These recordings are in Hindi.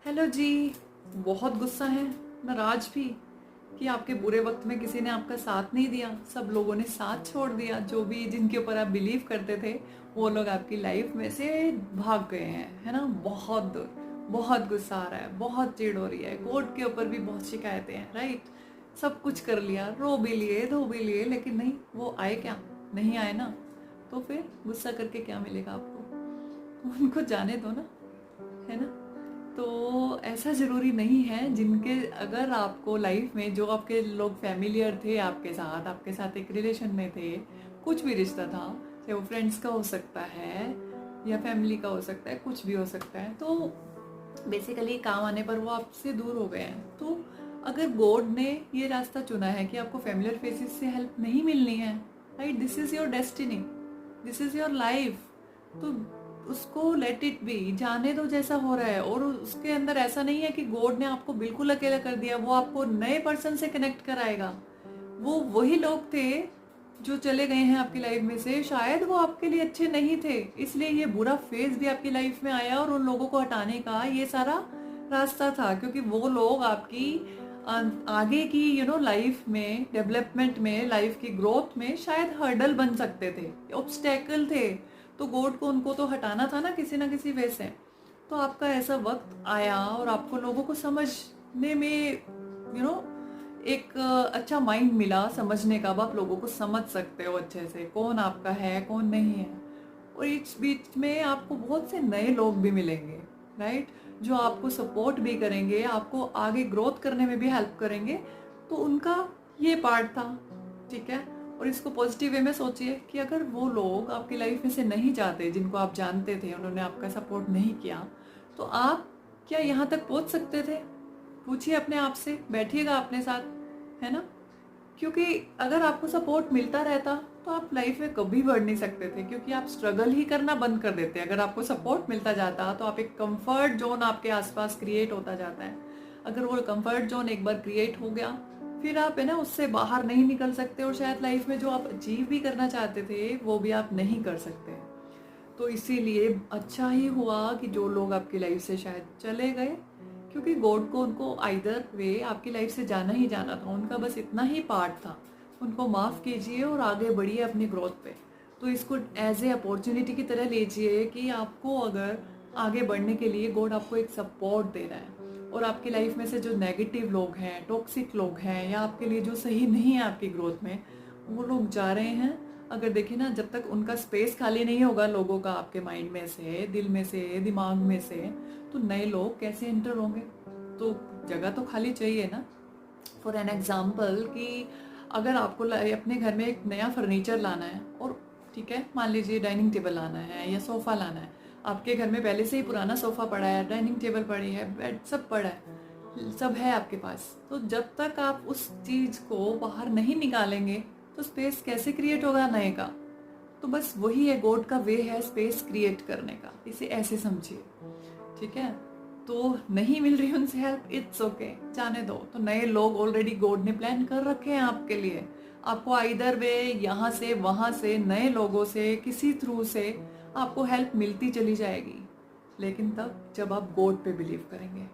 हेलो जी। बहुत गुस्सा है, नाराज भी कि आपके बुरे वक्त में किसी ने आपका साथ नहीं दिया, सब लोगों ने साथ छोड़ दिया। जो भी जिनके ऊपर आप बिलीव करते थे वो लोग आपकी लाइफ में से भाग गए हैं, है ना। बहुत दूर, बहुत गुस्सा आ रहा है, बहुत चिढ़ हो रही है, कोर्ट के ऊपर भी बहुत शिकायतें हैं, राइट। सब कुछ कर लिया, रो भी लिए, धो भी लिए, लेकिन नहीं, वो आए क्या? नहीं आए ना। तो फिर गुस्सा करके क्या मिलेगा आपको? उनको जाने दो ना, है ना। तो ऐसा ज़रूरी नहीं है जिनके, अगर आपको लाइफ में जो आपके लोग फैमिलियर थे आपके साथ एक रिलेशन में थे, कुछ भी रिश्ता था, चाहे वो फ्रेंड्स का हो सकता है या फैमिली का हो सकता है, कुछ भी हो सकता है, तो बेसिकली काम आने पर वो आपसे दूर हो गए हैं। तो अगर गॉड ने ये रास्ता चुना है कि आपको फैमिलियर फेसिस से हेल्प नहीं मिलनी है, right, this is your destiny, this is your life, तो उसको लेट इट बी, जाने दो जैसा हो रहा है। और उसके अंदर ऐसा नहीं है कि गॉड ने आपको बिल्कुल अकेला कर दिया, वो आपको नए पर्सन से कनेक्ट कराएगा। वो वही लोग थे जो चले गए हैं आपकी लाइफ में से, शायद वो आपके लिए अच्छे नहीं थे, इसलिए ये बुरा फेज भी आपकी लाइफ में आया, और उन लोगों को हटाने का ये सारा रास्ता था, क्योंकि वो लोग आपकी आगे की लाइफ में, डेवलपमेंट में, लाइफ की ग्रोथ में शायद हर्डल बन सकते थे, ऑब्स्टेकल थे। तो गॉड को उनको तो हटाना था ना किसी वे से। तो आपका ऐसा वक्त आया और आपको लोगों को समझने में एक अच्छा माइंड मिला समझने का। अब आप लोगों को समझ सकते हो अच्छे से, कौन आपका है कौन नहीं है। और इस बीच में आपको बहुत से नए लोग भी मिलेंगे, राइट, जो आपको सपोर्ट भी करेंगे, आपको आगे ग्रोथ करने में भी हेल्प करेंगे। तो उनका ये पार्ट था, ठीक है। और इसको पॉजिटिव वे में सोचिए कि अगर वो लोग आपकी लाइफ में से नहीं जाते, जिनको आप जानते थे, उन्होंने आपका सपोर्ट नहीं किया, तो आप क्या यहाँ तक पहुँच सकते थे? पूछिए अपने आप से, बैठिएगा अपने साथ, है ना। क्योंकि अगर आपको सपोर्ट मिलता रहता तो आप लाइफ में कभी बढ़ नहीं सकते थे, क्योंकि आप स्ट्रगल ही करना बंद कर देते। अगर आपको सपोर्ट मिलता जाता तो आप एक कंफर्ट जोन आपके आसपास क्रिएट होता जाता है। अगर वो कंफर्ट जोन एक बार क्रिएट हो गया, फिर आप, है ना, उससे बाहर नहीं निकल सकते, और शायद लाइफ में जो आप अचीव भी करना चाहते थे वो भी आप नहीं कर सकते। तो इसीलिए अच्छा ही हुआ कि जो लोग आपकी लाइफ से शायद चले गए, क्योंकि गॉड को उनको आइदर वे आपकी लाइफ से जाना ही जाना था, उनका बस इतना ही पार्ट था। उनको माफ़ कीजिए और आगे बढ़िए अपनी ग्रोथ पे। तो इसको एज ए अपॉर्चुनिटी की तरह लीजिए कि आपको अगर आगे बढ़ने के लिए गॉड आपको एक सपोर्ट दे रहा है, और आपकी लाइफ में से जो नेगेटिव लोग हैं, टॉक्सिक लोग हैं, या आपके लिए जो सही नहीं है आपकी ग्रोथ में, वो लोग जा रहे हैं। अगर देखिए ना, जब तक उनका स्पेस खाली नहीं होगा लोगों का आपके माइंड में से, दिल में से, दिमाग में से, तो नए लोग कैसे एंटर होंगे? तो जगह तो खाली चाहिए ना। फॉर एन एग्जाम्पल कि अगर आपको अपने घर में एक नया फर्नीचर लाना है, और ठीक है, मान लीजिए डाइनिंग टेबल लाना है या सोफ़ा लाना है, आपके घर में पहले से ही पुराना सोफ़ा पड़ा है, डाइनिंग टेबल पड़ी है, बेड सब पड़ा है, सब है आपके पास, तो जब तक आप उस चीज़ को बाहर नहीं निकालेंगे तो स्पेस कैसे क्रिएट होगा नए का? तो बस वही है, गॉड का वे है स्पेस क्रिएट करने का, इसे ऐसे समझिए, ठीक है। तो नहीं मिल रही उनसे हेल्प, इट्स ओके, जाने दो। तो नए लोग ऑलरेडी गॉड ने प्लान कर रखे हैं आपके लिए। आपको आइदर वे यहाँ से वहाँ से नए लोगों से किसी थ्रू से आपको हेल्प मिलती चली जाएगी, लेकिन तब जब आप गॉड पे बिलीव करेंगे।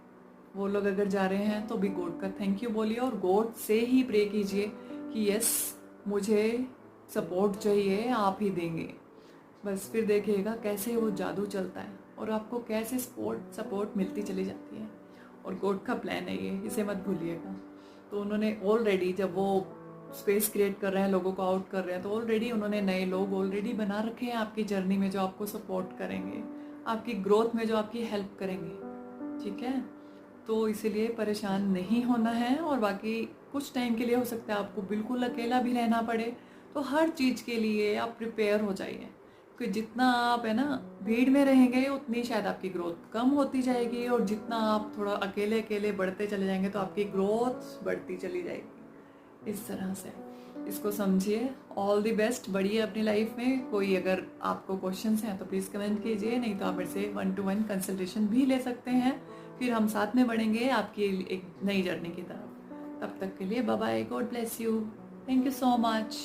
वो लोग अगर जा रहे हैं तो भी गॉड का थैंक यू बोलिए, और गॉड से ही प्रे कीजिए कि यस, मुझे सपोर्ट चाहिए, आप ही देंगे। बस फिर देखिएगा कैसे वो जादू चलता है, और आपको कैसे सपोर्ट मिलती चली जाती है। और गॉड का प्लान है ये, इसे मत भूलिएगा। तो उन्होंने ऑलरेडी, जब वो स्पेस क्रिएट कर रहे हैं, लोगों को आउट कर रहे हैं, तो ऑलरेडी उन्होंने नए लोग ऑलरेडी बना रखे हैं आपकी जर्नी में, जो आपको सपोर्ट करेंगे, आपकी ग्रोथ में जो आपकी हेल्प करेंगे, ठीक है। तो इसीलिए परेशान नहीं होना है। और बाकी कुछ टाइम के लिए हो सकता है आपको बिल्कुल अकेला भी रहना पड़े, तो हर चीज़ के लिए आप प्रिपेयर हो जाइए, कि जितना आप, है ना, भीड़ में रहेंगे उतनी शायद आपकी ग्रोथ कम होती जाएगी, और जितना आप थोड़ा अकेले अकेले बढ़ते चले जाएंगे तो आपकी ग्रोथ बढ़ती चली जाएगी। इस तरह से इसको समझिए। ऑल द बेस्ट, बढ़िए अपनी लाइफ में। कोई अगर आपको क्वेश्चंस हैं तो प्लीज़ कमेंट कीजिए, नहीं तो आप मेरे से 1-to-1 कंसल्टेशन भी ले सकते हैं, फिर हम साथ में बढ़ेंगे आपकी एक नई जर्नी की तरफ। तब तक के लिए bye bye, god bless you, thank you so much.